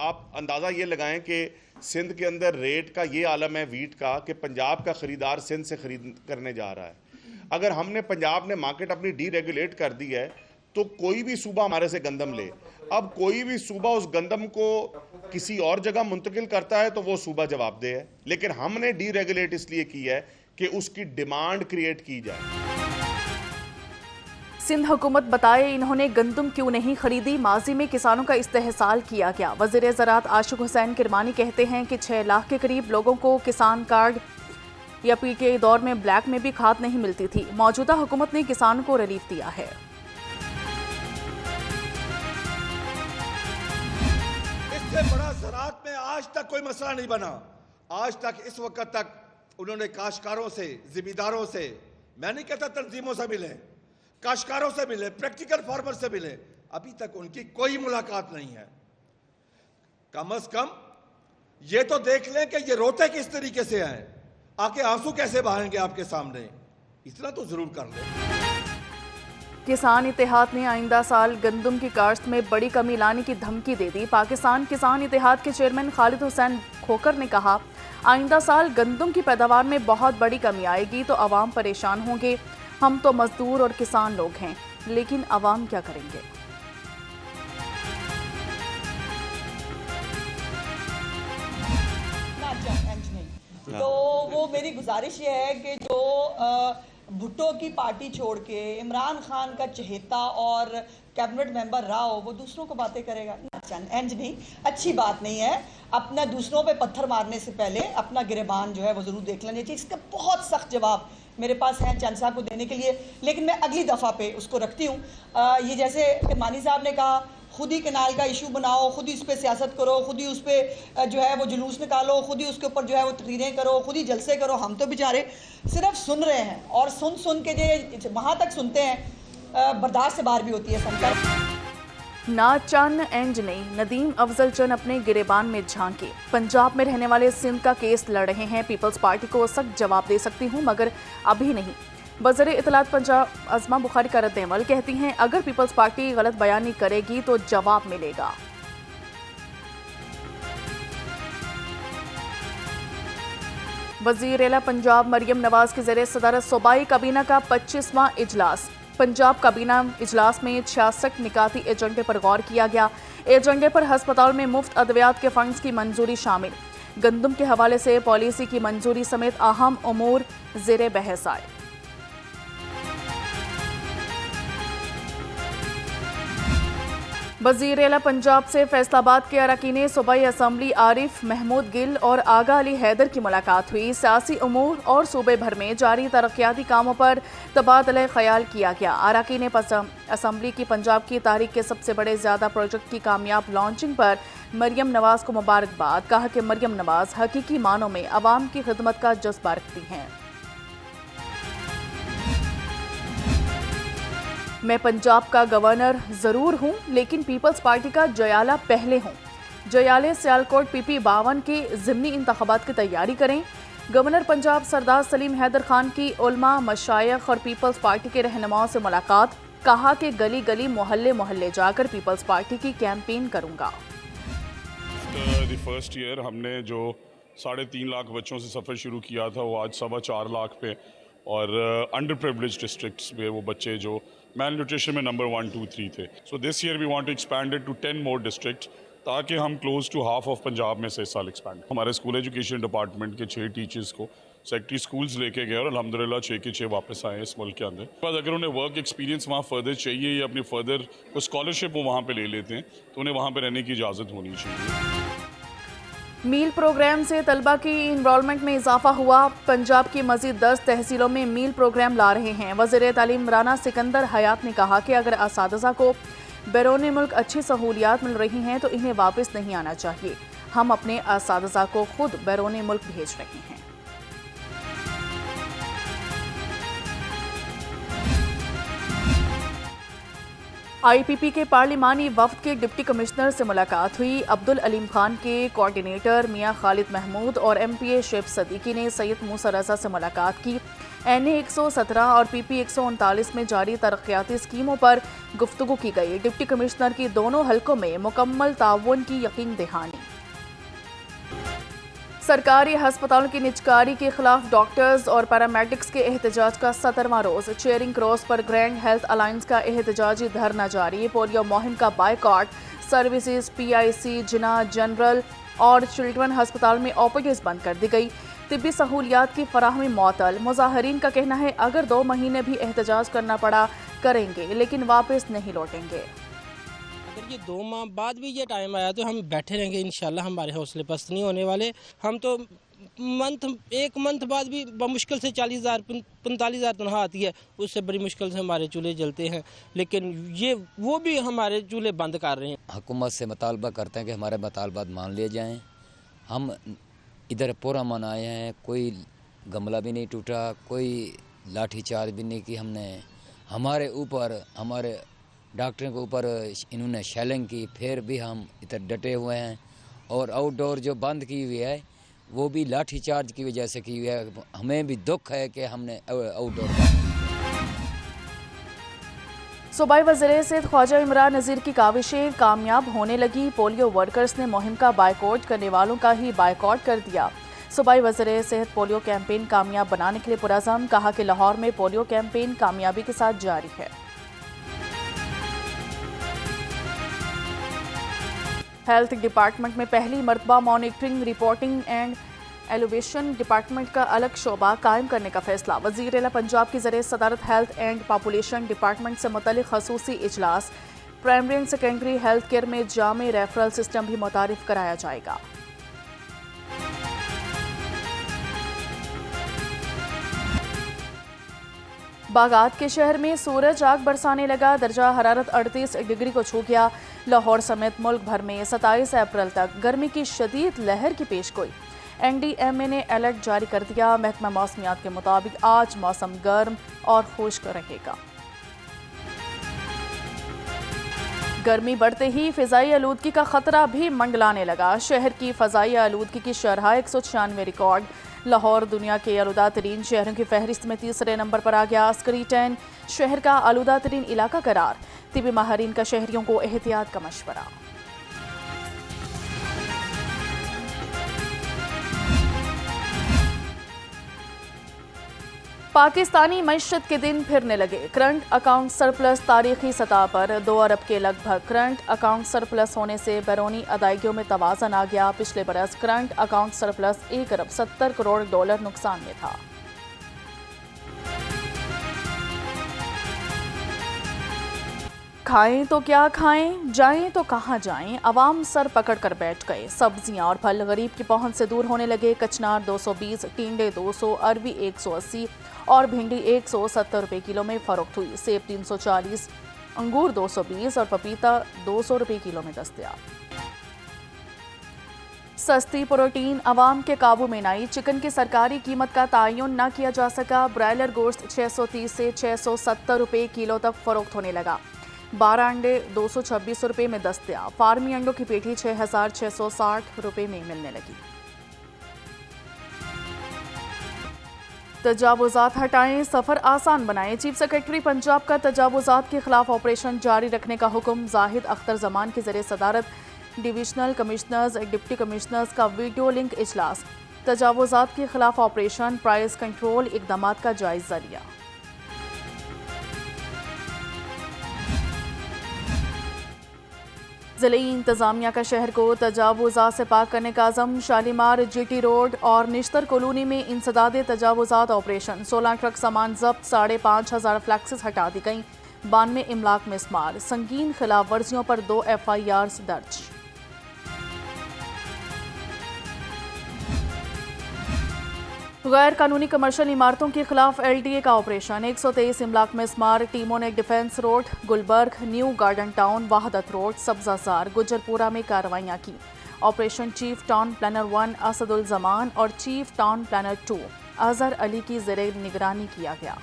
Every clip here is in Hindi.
आप अंदाज़ा ये लगाएं कि सिंध के अंदर रेट का ये आलम है वीट का कि पंजाब का ख़रीदार सिंध से ख़रीद करने जा रहा है। अगर हमने पंजाब ने मार्केट अपनी डीरेगुलेट कर दी है तो कोई भी सूबा हमारे से गंदम ले, अब कोई भी सूबा उस गंदम को किसी और जगह मुंतकिल करता है तो वो सूबा जवाबदेह है, लेकिन हमने डीरेगुलेट इसलिए की है कि उसकी डिमांड क्रिएट की जाए। सिंध हुकूमत बताए इन्होंने गंदम क्यों नहीं खरीदी, माजी में किसानों का इस्तेहसाल किया गया। वज़ीर ज़राअत आशिक हुसैन किरमानी कहते हैं कि 6 लाख के करीब लोगों को किसान कार्ड या पीटीआई दौर में ब्लैक में भी खाद नहीं मिलती थी। मौजूदा हुकूमत ने किसानों को रिलीफ दिया है। इससे बड़ा ज़राअत में आज तक कोई मसला नहीं बना। आज तक इस वक्त तक उन्होंने काश्तकारों से, जिमींदारों से, मैं नहीं कहता तंजीमों से मिले, काश्तकारों से मिले, प्रैक्टिकल फार्मर से मिले, अभी तक उनकी कोई मुलाकात नहीं है। कम से कम ये तो देख लें कि ये रोते किस तरीके से हैं, आके आंसू कैसे बहाएंगे आपके सामने, इतना तो जरूर कर लें। किसान इत्तेहाद ने आइंदा साल गंदम की काश्त में बड़ी कमी लाने की धमकी दे दी। पाकिस्तान किसान इत्तेहाद के चेयरमैन खालिद हुसैन खोकर ने कहा, आइंदा साल गंदम की पैदावार में बहुत बड़ी कमी आएगी तो अवाम परेशान होंगे। हम तो मजदूर और किसान लोग हैं, लेकिन अवाम क्या करेंगे। तो वो मेरी गुजारिश ये है कि जो भुट्टो की पार्टी छोड़ के इमरान खान का चहेता और कैबिनेट मेंबर रहा हो, वो दूसरों को बातें करेगा। एंज नहीं, अच्छी बात नहीं है। अपना दूसरों पे पत्थर मारने से पहले अपना गिरेबान जो है वो ज़रूर देख लेना चाहिए। इसका बहुत सख्त जवाब मेरे पास है चंद साहब को देने के लिए, लेकिन मैं अगली दफ़ा पे उसको रखती हूँ। ये जैसे किरमानी साहब ने कहा, खुद ही कनाल का इशू बनाओ, खुद ही उस पर सियासत करो, खुद ही उस पर जो है वो जुलूस निकालो, खुद ही उसके ऊपर जो है वो तकरीरें करो, खुद ही जलसे करो। हम तो बेचारे सिर्फ सुन रहे हैं, और सुन के जो वहाँ तक सुनते हैं बर्दाश्त से बाहर भी होती है सुनकर। ना चन एंज नहीं, नदीम अफजल चंद अपने गिरेबान में झांके। पंजाब में रहने वाले सिंध का केस लड़ रहे हैं। पीपल्स पार्टी को सख्त जवाब दे सकती हूँ, मगर अभी नहीं। वज़ीर इत्तलात पंजाब अज़मा बुखारी का रद्द-ए-अमल कहती हैं, अगर पीपल्स पार्टी गलत बयानी करेगी तो जवाब मिलेगा। वज़ीर आला पंजाब मरियम नवाज के ज़रिए सदारत सूबाई काबीना का 25वां इजलास। पंजाब काबीना इजलास में 66 निकाती एजेंडे पर गौर किया गया। एजेंडे पर हस्पताल में मुफ्त अद्वियात के फंड्स की मंजूरी शामिल, गंदम के हवाले से पॉलिसी की मंजूरी समेत अहम उमूर ज़ेरे बहस आए। वज़ीर आला पंजाब से फैसलाबाद के अरकान सूबाई असम्बली आरिफ महमूद गिल और आगा अली हैदर की मुलाकात हुई। सियासी उमूर और सूबे भर में जारी तरक्याती कामों पर तबादला ख्याल किया गया। अरकान असम्बली की पंजाब की तारीख के सबसे बड़े ज़्यादा प्रोजेक्ट की कामयाब लॉन्चिंग पर मरियम नवाज को मुबारकबाद। कहा कि मरियम नवाज हकीकी मानों में अवाम की खिदमत का जज्बा रखती हैं। मैं पंजाब का गवर्नर ज़रूर हूँ, लेकिन पीपल्स पार्टी का जयाला पहले हूँ। जयाले सियालकोट PP 52 के ज़िमनी इंतखाबात की तैयारी करें। गवर्नर पंजाब सरदार सलीम हैदर खान की उलमा, मशाइख और पीपल्स पार्टी के रहनुमाओं से मुलाकात। कहा कि गली गली मोहल्ले मोहल्ले जाकर पीपल्स पार्टी की कैंपेन करूँगा। फर्स्ट ईयर हमने जो 3.5 लाख बच्चों से सफ़र शुरू किया था, वो आज 4.25 लाख पे, और अंडर प्रिविलेज डिस्ट्रिक्ट्स में वो बच्चे जो मैल न्यूट्रिशन में नंबर 1, 2, 3 थे। So this year we want to expand it to 10 more district, ताकि हम close to half of Punjab में से इस साल एक्सपैंड। हमारे स्कूल एजुकेशन डिपार्टमेंट के 6 टीचर्स को सेक्रेटरी स्कूल्स लेके गए और अल्हम्दुलिल्लाह 6 के 6 वापस आए इस मुल्क के अंदर। बाद अगर उन्हें वर्क एक्सपीरियंस वहाँ फर्दर चाहिए या अपनी फर्दर कोई स्कॉलरशिप वो वहाँ पर ले लेते हैं, तो उन्हें वहाँ पर रहने की इजाज़त होनी चाहिए। मील प्रोग्राम से तलबा की इनरोलमेंट में इजाफा हुआ। पंजाब की मजीद 10 तहसीलों में मील प्रोग्राम ला रहे हैं। वज़ीर तालीम राना सिकंदर हयात ने कहा कि अगर असातिज़ा को बैरून मुल्क अच्छी सहूलियात मिल रही हैं तो इन्हें वापस नहीं आना चाहिए। हम अपने असातिज़ा को खुद बैरून मुल्क भेज रहे हैं। IPP के पार्लिमानी वफ्द के डिप्टी कमिश्नर से मुलाकात हुई। अब्दुल अलीम खान के कोऑर्डिनेटर मियां खालिद महमूद और MPA शेफ सदीकी ने सैयद मूसा रजा से मुलाकात की। NA 117 और PP 139 में जारी तरक्याती स्कीमों पर गुफ्तगू की गई। डिप्टी कमिश्नर की दोनों हलकों में मुकम्मल ताउन की यकीन दहानी। सरकारी अस्पतालों की निजकारी के खिलाफ डॉक्टर्स और पैरामेडिक्स के एहतजाज का 17वां रोज। चेयरिंग क्रॉस पर ग्रैंड हेल्थ अलायंस का एहतजाजी धरना जारी। पोलियो मुहिम का बायकॉट। सर्विसेज PIC जिना जनरल और चिल्ड्रन अस्पताल में OPDs बंद कर दी गई। तिब्बी सहूलियात की फराहमी मअतल। मुजाहरीन का कहना है अगर 2 महीने भी एहतजाज करना पड़ा करेंगे, लेकिन वापस नहीं लौटेंगे। अगर ये 2 माह बाद भी ये टाइम आया तो हम बैठे रहेंगे, इंशाल्लाह हमारे हौसले पस्त नहीं होने वाले। हम तो एक मंथ बाद भी मुश्किल से 40,000 45,000 तनख्वाह आती है, उससे बड़ी मुश्किल से हमारे चूल्हे जलते हैं, लेकिन वो भी हमारे चूल्हे बंद कर रहे हैं। हुकूमत से मुतालबा करते हैं कि हमारे मुतालबात मान लिए जाएं। हम इधर पूरा मनाए हैं, कोई गमला भी नहीं टूटा, कोई लाठी चार्ज भी नहीं की हमने। हमारे ऊपर हमारे डॉक्टरों के ऊपर इन्होंने शेलिंग की, फिर भी हम इधर डटे हुए हैं। और आउटडोर जो बंद की हुई है वो भी लाठी चार्ज की वजह से की हुई है। हमें भी दुख है कि हमने आउटडोर बंद। सूबाई वज़ीर सेहत ख्वाजा इमरान नज़ीर की काविशें कामयाब होने लगी। पोलियो वर्कर्स ने मुहिम का बायकॉट करने वालों का ही बायकॉट कर दिया। सूबाई वज़ीर सेहत पोलियो कैंपेन कामयाब बनाने के लिए पुरज़म। कहा कि लाहौर में पोलियो कैंपेन कामयाबी के साथ जारी है। हेल्थ डिपार्टमेंट में पहली मरतबा मॉनिटरिंग, रिपोर्टिंग एंड एलोवेशन डिपार्टमेंट का अलग शोबा कायम करने का फैसला। वज़ीर आला पंजाब की ज़रिए सदारत हेल्थ एंड पॉपुलेशन डिपार्टमेंट से मुतल्लिक़ ख़ुसूसी इजलास। Primary and secondary health care में जामे रेफरल सिस्टम भी मुतारिफ कराया जाएगा। बागात के शहर में सूरज आग बरसाने लगा। दर्जा हरारत 38 डिग्री को छू गया। लाहौर समेत मुल्क भर में 27 अप्रैल तक गर्मी की शदीद लहर की पेशगोई। NDMA ने अलर्ट जारी कर दिया। महकमा मौसमियात के मुताबिक आज मौसम गर्म और खुश्क रहेगा। गर्मी बढ़ते ही फ़िज़ाई आलूदगी का खतरा भी मंडलाने लगा। शहर की फ़ज़ाई आलूदगी की शरह 196 रिकॉर्ड। लाहौर दुनिया के आलूदा तरीन शहरों की फहरिस्त में 3रे नंबर पर आ गया। अस्करी 10 शहर का आलूदा तरीन इलाका करार। तिब्बी माहरीन का शहरियों को एहतियात का मशवरा। पाकिस्तानी मईशत के दिन फिरने लगे। करंट अकाउंट सरप्लस तारीखी सतह पर 2 अरब के लगभग। करंट अकाउंट सरप्लस होने से बैरूनी अदायगियों में तवाज़न आ गया। पिछले बरस करंट अकाउंट सरप्लस 1 अरब 70 करोड़ डॉलर नुकसान में था। खाएं तो क्या खाएं, जाएं तो कहाँ जाएं, अवाम सर पकड़ कर बैठ गए। सब्जियां और फल गरीब की पहुंच से दूर होने लगे। कचनार 220, टिंडे 200, अरवी 180 और भिंडी 170 रुपये किलो में फरोख्त हुई। सेब 340, अंगूर 220 और पपीता 200 रुपये किलो में दस्तयाब। सस्ती प्रोटीन अवाम के काबू में नहीं। चिकन की सरकारी कीमत का तयन न किया जा सका। ब्रायलर गोश्त 630 से 670 रुपये किलो तक फरोख्त होने लगा। 12 अंडे 226 रुपये में दस्तयाब। फार्मी अंडों की पेटी 6,660 रुपये में मिलने लगी। तजावुज़ात हटाएं, सफ़र आसान बनाएं। चीफ सेक्रेटरी पंजाब का तजावुज़ात के खिलाफ ऑपरेशन जारी रखने का हुक्म। जाहिद अख्तर जमान के ज़रिए सदारत डिविजनल कमिश्नर्स, डिप्टी कमिश्नर्स का वीडियो लिंक इजलास। तजावुज़ात के खिलाफ ऑपरेशन, प्राइस कंट्रोल इक़दामात का जायज़ा लिया। ज़िले इंतज़ामिया का शहर को तजावुज़ात से पाक करने का अज़म। शालीमार, GT रोड और निश्तर कॉलोनी में इंसदाद तजावुज़ात ऑपरेशन। 16 ट्रक सामान जब्त, 5,500 फ्लैक्सेस हटा दी गई। 92 इमलाक मिसमार। संगीन खिलाफ वर्जियों पर 2 FIRs दर्ज। गैर कानूनी कमर्शियल इमारतों के खिलाफ LDA का ऑपरेशन। 123 इमलाक में स्मार टीमों ने defence road, Gulberg, new garden town, Wahdat road, Sabzazar, Gujjarpura में कार्रवाइयाँ की। Operation chief town planner 1 Asadul Zaman और chief town planner 2 Azhar Ali की ज़ेरे निगरानी किया गया।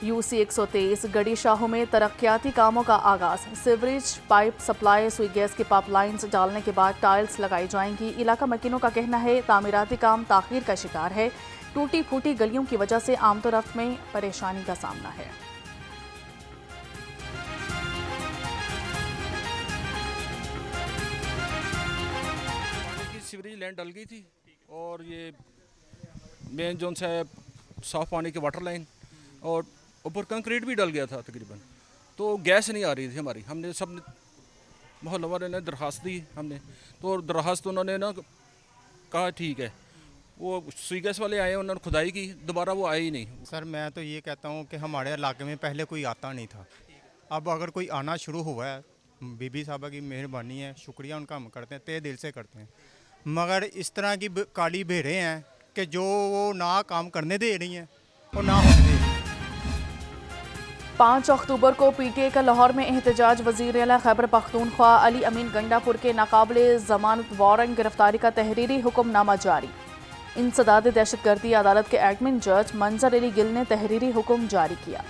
UC 123 गड़ी शाहू में तरक्याती कामों का आगाज। सीवरेज पाइप सप्लाई, सुई गैस की पाइपलाइंस डालने के बाद टाइल्स लगाई जाएंगी। इलाका मकीनों का कहना है तामीराती काम ताखीर का शिकार है। टूटी फूटी गलियों की वजह से आमतौरफ्त में परेशानी का सामना है। सीवरेज लाइन डल गई थी और ये मेन जोन से साफ पानी की वाटर लाइन और ऊपर कंक्रीट भी डल गया था तकरीबन, तो गैस नहीं आ रही थी हमारी। हमने सब मोहल्ले वाले ने दरख्वास्त दी, हमने तो दरख्वास्त उन्होंने ना कहा ठीक है, वो सुई गैस वाले आए, उन्होंने खुदाई की, दोबारा वो आए ही नहीं। सर मैं तो ये कहता हूँ कि हमारे इलाके में पहले कोई आता नहीं था, अब अगर कोई आना शुरू हुआ है, बीबी साहबा की मेहरबानी है, शुक्रिया उनका हम करते हैं, तहे दिल से करते हैं। मगर इस तरह की काली भेड़ें हैं कि जो वो ना काम करने दे रही हैं और ना होने दे रही हैं। 5 अक्टूबर को PTA का लाहौर में एहतजाज। वज़ीर आला खैबर पख्तूनख्वा अली अमीन गंडापुर के नाकाबिले ज़मानत वारंट गिरफ्तारी का तहरीरी हुक्मनामा जारी। इंसदाद दहशतगर्दी अदालत के एडमिन जज मंजर अली गिल ने तहरीरी हुक्म जारी किया।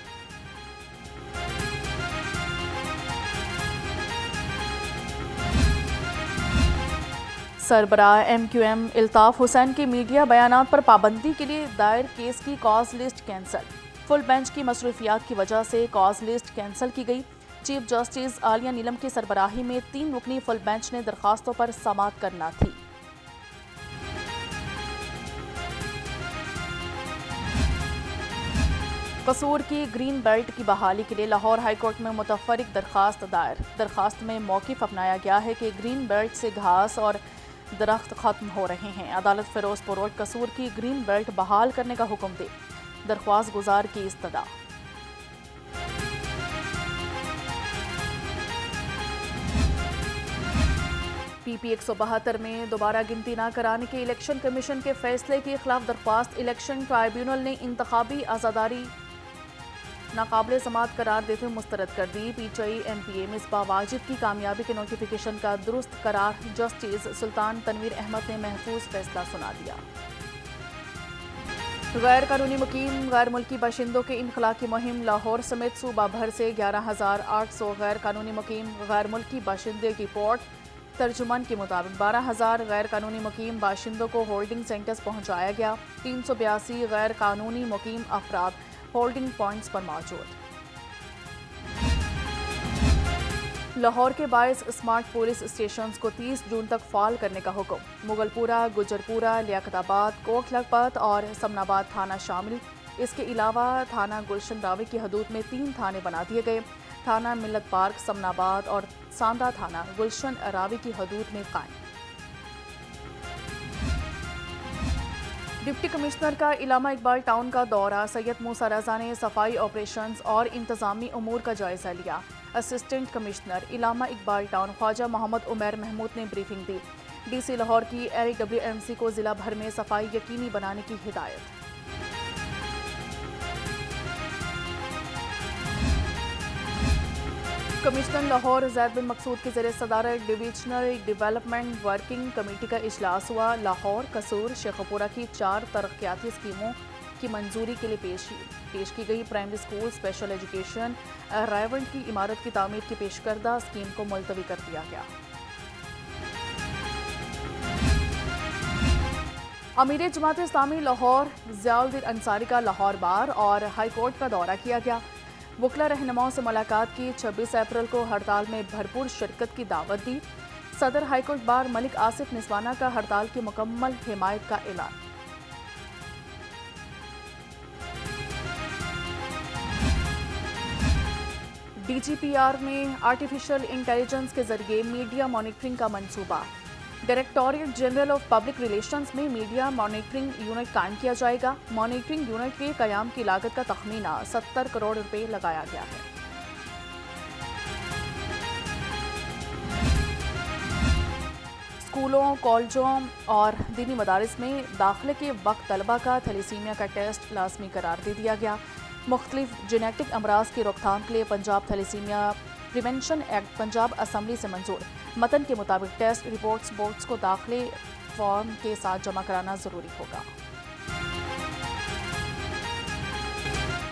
सरबराह MQM इल्ताफ़ हुसैन के मीडिया बयानात पर पाबंदी के लिए दायर केस की cause list cancel. Full bench की मसरूफियात की वजह से कॉज लिस्ट कैंसिल की गई। चीफ जस्टिस आलिया नीलम की सरबराही में 3 रुकनी फुल बेंच ने दरखास्तों पर समाअत करना थी। कसूर की ग्रीन बेल्ट की बहाली के लिए लाहौर हाई कोर्ट में मुतफरिक दरखास्त दायर। दरखास्त में मौक़िफ़ अपनाया गया है कि ग्रीन बेल्ट से घास और दरख्त खत्म हो रहे हैं। अदालत फिरोजपुर रोड कसूर की ग्रीन बेल्ट बहाल करने का हुक्म दे। दरख्वास्त गुजार की इस्तदा। PP 172 में दोबारा गिनती न कराने के इलेक्शन कमीशन के फैसले के खिलाफ दरख्वास्त। इलेक्शन ट्राइब्यूनल ने इंतखाबी आज़ादारी नाकाबिले समात करार देते हुए मुस्तरद कर दी। PTI MPA मिसबाह वाजिद की कामयाबी के नोटिफिकेशन का दुरुस्त करार। जस्टिस सुल्तान तनवीर अहमद ने महफूज फैसला सुना दिया। गैर कानूनी मुकीम गैर मुल्की बाशिंदों के इनखला की मुहिम। लाहौर समेत सूबा भर से 11,800 गैर कानूनी मुकीम गैर मुल्की बाशिंदे की रिपोर्ट। तर्जुमान के मुताबिक 12,000 गैर कानूनी मुकीम बाशिंदों को होल्डिंग सेंटर्स पहुँचाया गया। 382 गैर कानूनी मुकीम अफराद होल्डिंग पॉइंट्स पर मौजूद। लाहौर के 22 स्मार्ट पुलिस स्टेशंस को 30 जून तक फाल करने का हुक्म। मुगलपुरा, गुजरपुरा, लियाकताबाद, कोट लखपत और समनाबाद थाना शामिल। इसके अलावा थाना गुलशन रावी की हदूद में 3 थाने बना दिए गए। थाना मिल्लत पार्क, समनाबाद और सांदा थाना गुलशन रावी की हदूद में कायम। डिप्टी कमिश्नर का इलामा इकबाल टाउन का दौरा। सैयद मूसा रजा ने सफाई ऑपरेशंस और इंतजामी उमूर का जायजा लिया। Assistant commissioner Allama Iqbal town Khawaja Muhammad Umar Mahmood ने ब्रीफिंग दी। DC लाहौर की LWMC को जिला भर में सफाई यकीनी बनाने की हिदायत। कमिश्नर लाहौर ज़ैद बिन मकसूद की ज़रिए सदारत डिविजनल डेवलपमेंट वर्किंग कमेटी का इजलास हुआ। लाहौर, कसूर, शेखपुरा की 4 तरक्याती स्कीमों की मंजूरी के लिए पेश की गई। Primary school, special education, Raiwind की इमारत की तामीर की पेशकर्दा स्कीम को मुलतवी कर दिया गया। अमीर जमात इस्लामी लाहौर ज़ियाउद्दीन अंसारी का लाहौर बार और हाई कोर्ट का दौरा किया गया। वकला रहनुमाओं से मुलाकात की। 26 अप्रैल को हड़ताल में भरपूर शिरकत की दावत दी। सदर हाईकोर्ट बार मलिक आसिफ निस्वाना का हड़ताल की मुकम्मल हिमायत का ऐलान। DGPR में आर्टिफिशियल इंटेलिजेंस के जरिए मीडिया मॉनिटरिंग का मंसूबा। Directorate general of public relations में मीडिया मॉनिटरिंग यूनिट कायम किया जाएगा। मॉनिटरिंग यूनिट के कयाम की लागत का तखमीना 70 करोड़ रुपए लगाया गया है। स्कूलों, कॉलेजों और दीनी मदारिस में दाखिले के वक्त तलबा का थैलेसीमिया का टेस्ट लाजमी करार दे दिया गया। मुख्तलिफ जेनेटिक अमराज की रोकथाम के लिए Punjab thalassemia prevention act Punjab assembly से मंजूर। मतन के मुताबिक टेस्ट रिपोर्ट्स बोर्ड्स को दाखिले फॉर्म के साथ जमा कराना जरूरी होगा।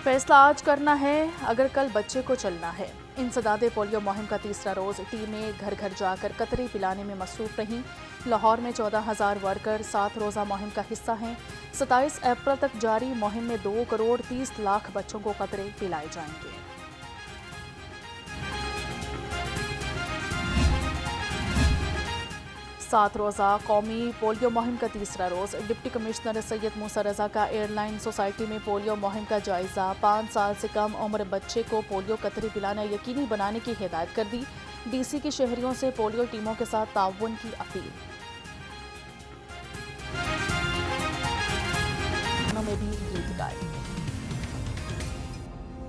फैसला आज करना है अगर कल बच्चे को चलना है। इंसदादे पोलियो मुहिम का तीसरा रोज टीमें घर घर जाकर कतरे पिलाने में मसरूफ रहीं। लाहौर में 14,000 वर्कर 7 रोज़ा मुहिम का हिस्सा हैं। 27 अप्रैल तक जारी मुहिम में 2 करोड़ 30 लाख बच्चों को कतरे पिलाए जाएंगे। सात रोज़ा कौमी पोलियो मुहिम का तीसरा रोज़ डिप्टी कमिश्नर सैयद मूसा रजा का एयरलाइन सोसाइटी में पोलियो मुहिम का जायजा। 5 साल से कम उम्र बच्चे को पोलियो कतरे पिलाना यकीनी बनाने की हिदायत कर दी। डीसी की शहरियों से पोलियो टीमों के साथ ताउन की अपील। में भी गीत गाए।